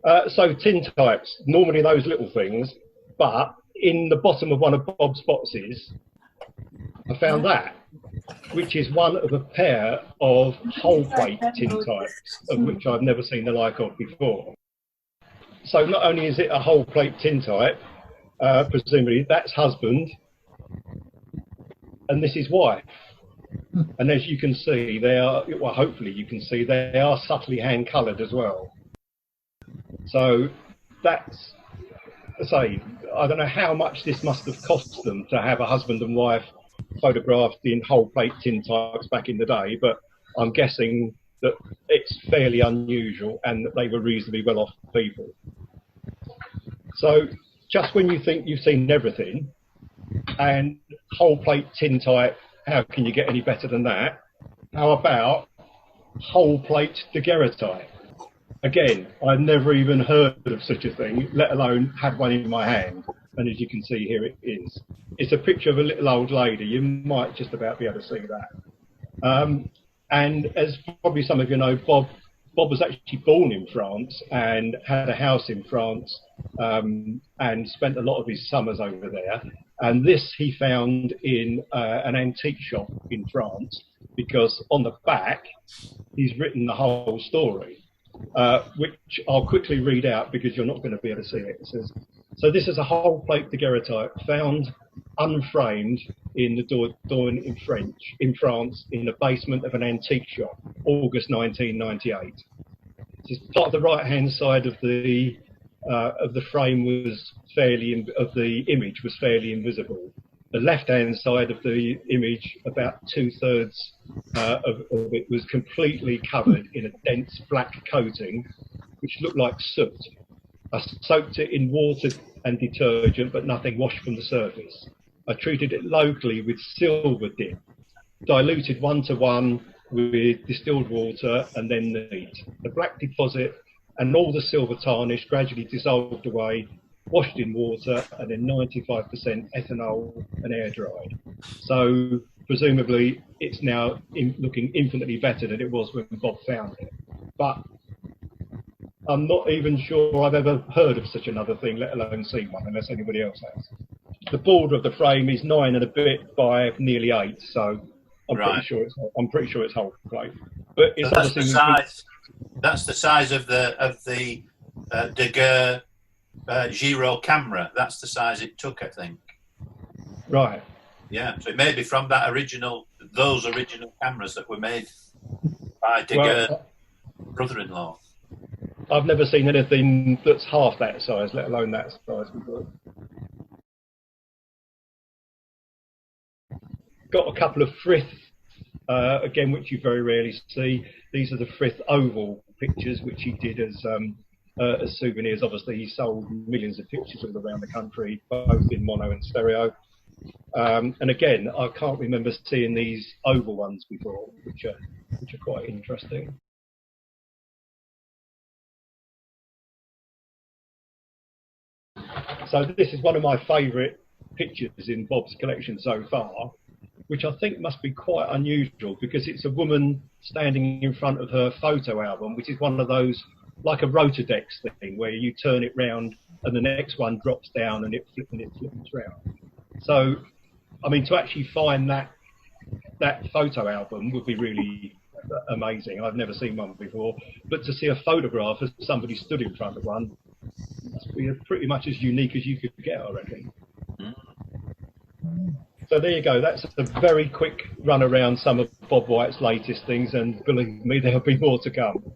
So tintypes, normally those little things, but in the bottom of one of Bob's boxes, I found that, which is one of a pair of whole plate tintypes, of which I've never seen the like of before. So not only is it a whole plate tintype, presumably that's husband, and this is wife. And as you can see, they are, well, hopefully you can see, they are subtly hand coloured as well. So that's, say, I don't know how much this must have cost them to have a husband and wife photographed in whole plate tintypes back in the day, but I'm guessing that it's fairly unusual and that they were reasonably well off people. So just when you think you've seen everything, and whole plate tintype, how can you get any better than that? How about whole plate daguerreotype? Again, I've never even heard of such a thing, let alone had one in my hand. And as you can see here, it is. It's a picture of a little old lady. You might just about be able to see that. And as probably some of you know, Bob was actually born in France and had a house in France, and spent a lot of his summers over there. And this he found in an antique shop in France, because on the back, he's written the whole story. Which I'll quickly read out because you're not going to be able to see it. It says, so this is a whole plate daguerreotype found unframed in the Dordogne in France in the basement of an antique shop, August 1998. This part of the right hand side of the frame was of the image was fairly invisible. The left-hand side of the image, about 2/3 of it was completely covered in a dense black coating, which looked like soot. I soaked it in water and detergent, but nothing washed from the surface. I treated it locally with silver dip, diluted 1:1 with distilled water and then neat. The black deposit and all the silver tarnish gradually dissolved away, washed in water, and then 95% ethanol and air dried. So presumably it's now looking infinitely better than it was when Bob found it. But I'm not even sure I've ever heard of such another thing, let alone seen one, unless anybody else has. The border of the frame is 9 and a bit by nearly 8, so I'm pretty sure it's whole plate. But it's, so that's the size. That's the size of the Daguerre Giro camera. That's the size it took, I think. Right. Yeah. So it may be from those original cameras that were made by Daguerre's brother-in-law. I've never seen anything that's half that size, let alone that size before. Got a couple of Frith, again, which you very rarely see. These are the Frith oval pictures, which he did as souvenirs. Obviously, he sold millions of pictures all around the country, both in mono and stereo. And again, I can't remember seeing these oval ones before, which are quite interesting. So this is one of my favourite pictures in Bob's collection so far, which I think must be quite unusual because it's a woman standing in front of her photo album, which is one of those, like a Rotodec thing, where you turn it round and the next one drops down and it flips round. So, I mean, to actually find that photo album would be really amazing. I've never seen one before, but to see a photograph of somebody stood in front of one must be pretty much as unique as you could get, I reckon. So there you go. That's a very quick run around some of Bob White's latest things, and believe me, there'll be more to come.